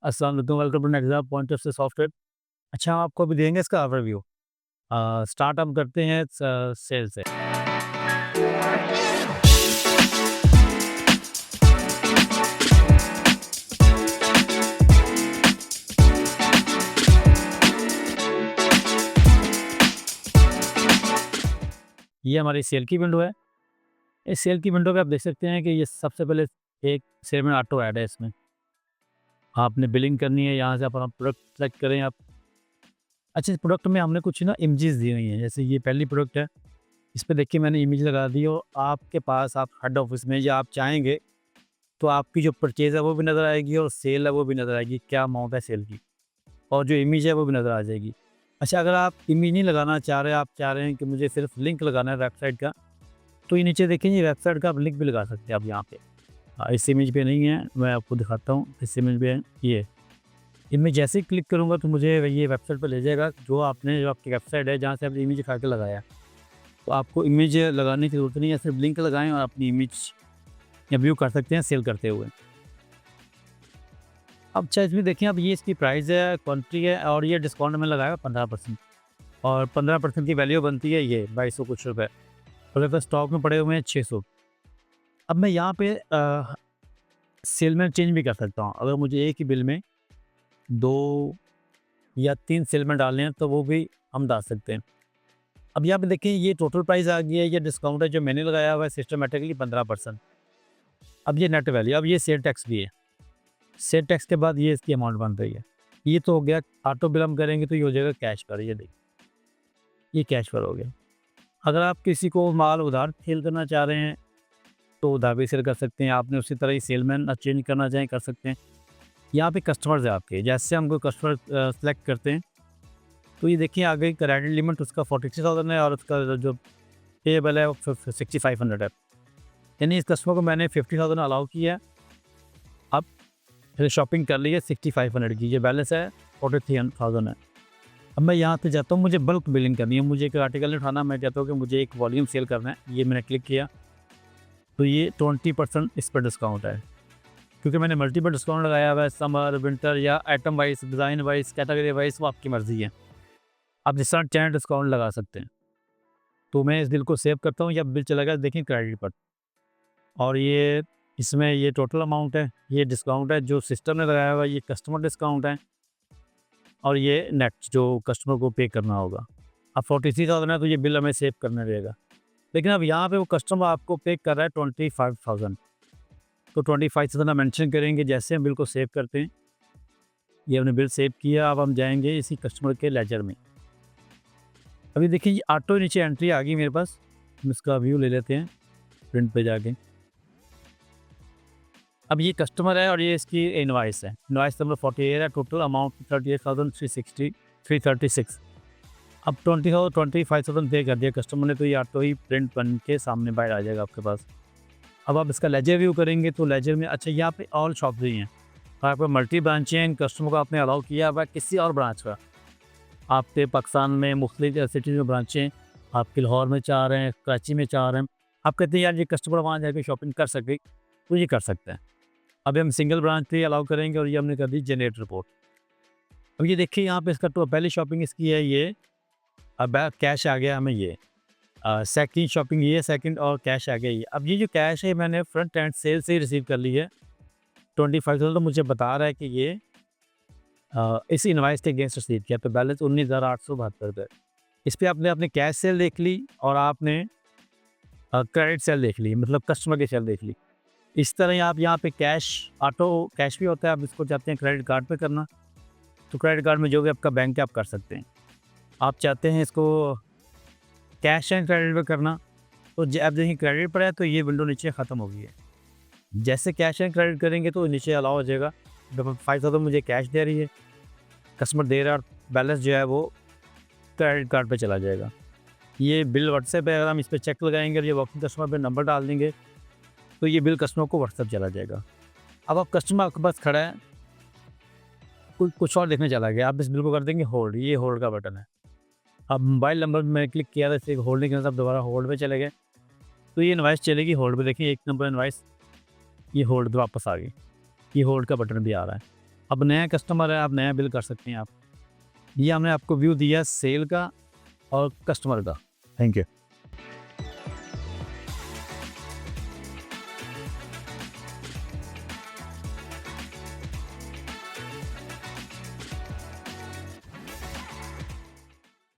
अस्सलाम वालेकुम, welcome to next point of software. अच्छा, हम आपको अभी देंगे इसका ओवरव्यू। स्टार्ट हम करते हैं सेल से। ये हमारी सेल की विंडो है। इस सेल की विंडो पे आप देख सकते हैं कि ये सबसे पहले एक सेलमैन ऑटो ऐड है। इसमें आपने बिलिंग करनी है, यहाँ से अपना प्रोडक्ट सेलेक्ट करें आप। अच्छा, इस प्रोडक्ट में हमने कुछ ना इमेजेस दी हुई हैं। जैसे ये पहली प्रोडक्ट है, इस पे देखिए मैंने इमेज लगा दी। और आपके पास आप हेड ऑफिस में या आप चाहेंगे तो आपकी जो परचेज़ है वो भी नज़र आएगी और सेल है वो भी नज़र आएगी, क्या अमाउंट है सेल की, और जो इमेज है वो भी नज़र आ जाएगी। अच्छा, अगर आप इमेज नहीं लगाना चाह रहे, आप चाह रहे हैं कि मुझे सिर्फ लिंक लगाना है वेबसाइट का, तो ये नीचे देखिए, ये वेबसाइट का आप लिंक भी लगा सकते हैं आप यहाँ पे। इस इमेज पे नहीं है, मैं आपको दिखाता हूँ। इस इमेज पे है ये इमेज। जैसे ही क्लिक करूँगा तो मुझे ये वेबसाइट पे ले जाएगा, जो आपकी वेबसाइट है जहाँ से आपने इमेज उठा के लगाया। तो आपको इमेज लगाने की ज़रूरत नहीं है, सिर्फ लिंक लगाएँ और अपनी इमेज या व्यू कर सकते हैं सेल करते हुए। अब अच्छा, इसमें देखिए, अब ये इसकी प्राइस है, क्वांटिटी है, और ये डिस्काउंट में लगाया 15%। और 15% की वैल्यू बनती है ये 2200 कुछ रुपए, और मेरे पास स्टॉक में पड़े हुए हैं 600। अब मैं यहाँ पे सेल में चेंज भी कर सकता हूँ। अगर मुझे एक ही बिल में 2 या 3 सेल में डालने हैं तो वो भी हम डाल सकते हैं। अब यहाँ पे देखिए, ये टोटल प्राइस आ गई है, ये डिस्काउंट है जो मैंने लगाया हुआ है सिस्टमैटिकली 15%। अब ये नेट वैल्यू, अब ये सेल टैक्स भी है। सेल टैक्स के बाद ये इसकी अमाउंट बन रही है। ये तो हो गया। ऑटो बिल हम करेंगे तो ये हो जाएगा कैश पर। ये देखिए, ये कैश पर हो गया। अगर आप किसी को माल उधार सेल करना चाह रहे हैं तो उधार भी सेल कर सकते हैं। आपने उसी तरह ही सेलमैन चेंज करना चाहें कर सकते हैं। यहाँ पे कस्टमर्स है आपके, जैसे हम कोई कस्टमर सेलेक्ट करते हैं तो ये देखिए आगे क्रेडिट लिमिट उसका 46,000 है और उसका जो पेएबल है वो 6500 है। यानी इस कस्टमर को मैंने 50,000 अलाउ किया है। अब फिर शॉपिंग कर ली है 6500 की, ये बैलेंस है 43,000 है। अब मैं यहाँ पे जाता हूँ, मुझे बल्क बिलिंग करनी है, मुझे एक आर्टिकल नहीं उठाना, मैं चाहता हूँ कि मुझे एक वॉल्यूम सेल करना है। ये मैंने क्लिक किया तो ये 20% इस पर डिस्काउंट है, क्योंकि मैंने मल्टीपल डिस्काउंट लगाया हुआ है। समर, विंटर या item wise, design wise, category wise, वो आपकी मर्ज़ी है। आप जिस तरह चाहें डिस्काउंट लगा सकते हैं। तो मैं इस बिल को सेव करता हूँ, या बिल चला गया देखिए क्रेडिट पर, और ये इसमें ये टोटल अमाउंट है, ये डिस्काउंट है जो सिस्टम ने लगाया हुआ है, ये कस्टमर डिस्काउंट है, और ये नेट जो कस्टमर को पे करना होगा। अब 43,000 है तो ये बिल हमें सेव करना रहेगा। लेकिन अब यहाँ पे वो कस्टमर आपको पे कर रहा है 25,000, तो 25,000 मेंशन करेंगे जैसे हम बिल को सेव करते हैं। ये हमने बिल सेव किया। अब हम जाएंगे इसी कस्टमर के लेजर में। अभी देखिए, ये ऑटो नीचे एंट्री आ गई मेरे पास। हम इसका व्यू ले लेते हैं प्रिंट पे जाके। अब ये कस्टमर है और ये इसकी इनवाइस है। इनवाइस नंबर 48 है, टोटल अमाउंट 38,336। अब 25,000 पे कर दिया कस्टमर ने, तो ये ऑटो ही प्रिंट बन के सामने बाहर आ जाएगा आपके पास। अब आप इसका लेजर व्यू करेंगे तो लेजर में, अच्छा, यहाँ पे ऑल शॉप भी हैं। आपको मल्टी ब्रांचें हैं, कस्टमर को आपने अलाउ किया हुआ किसी और ब्रांच का। आपके पाकिस्तान में मुख्तलिफ सिटीज़ में ब्रांचें, आप लाहौर में चाह रहे हैं, कराची में चाह रहे हैं, आप कहते हैं यार ये कस्टमर वहाँ जाके शॉपिंग कर सके, तो ये कर सकते हैं। अभी हम सिंगल ब्रांच पे अलाउ करेंगे और ये हमने कर दी जनरेट रिपोर्ट। अब ये देखिए, यहाँ पे इसका तो पहली शॉपिंग इसकी है ये। अब कैश आ गया हमें ये। सेकंड शॉपिंग ये, सेकंड, और कैश आ गया ये। अब ये जो कैश है मैंने फ्रंट एंड सेल से ही रिसीव कर ली है 25,000, तो मुझे बता रहा है कि ये इस इनवाइस के अगेंस्ट रिसीव किया, तो बैलेंस 19,872 रुपये। इस पर आपने अपने कैश सेल देख ली और आपने क्रेडिट सेल देख ली, मतलब कस्टमर की सेल देख ली। इस तरह ही आप यहाँ पे कैश, ऑटो कैश भी होता है, आप इसको चाहते हैं क्रेडिट कार्ड पे करना, तो क्रेडिट कार्ड में जो भी आपका बैंक है आप कर सकते हैं। आप चाहते हैं इसको कैश एंड क्रेडिट पे करना, तो अब देखिए क्रेडिट पर है तो ये विंडो नीचे ख़त्म हो गई है। जैसे कैश एंड क्रेडिट करेंगे तो नीचे अलाउ हो जाएगा। 5,000 मुझे कैश दे रही है, कस्टमर दे रहा है, और बैलेंस जो है वो क्रेडिट कार्ड पे चला जाएगा। ये बिल व्हाट्सएप है, अगर हम इस पर चेक लगाएंगे और ये वर्किंग कस्टमर पे नंबर डाल देंगे तो ये बिल कस्टमर को व्हाट्सएप चला जाएगा। अब आप कस्टमर आपके पास खड़ा है, कुछ और देखने चला गया, आप इस बिल को कर देंगे होल्ड। ये होल्ड का बटन है। अब मोबाइल नंबर में क्लिक किया था, इसे होल्डिंग के साथ दोबारा होल्ड पे चले गए, तो ये इनवाइस चलेगी होल्ड पे। देखिए 1 नंबर इनवाइस, ये होल्ड पे वापस आ गई। ये होल्ड का बटन भी आ रहा है। अब नया कस्टमर है, आप नया बिल कर सकते हैं आप। ये हमने आपको व्यू दिया सेल का और कस्टमर का। Thank you.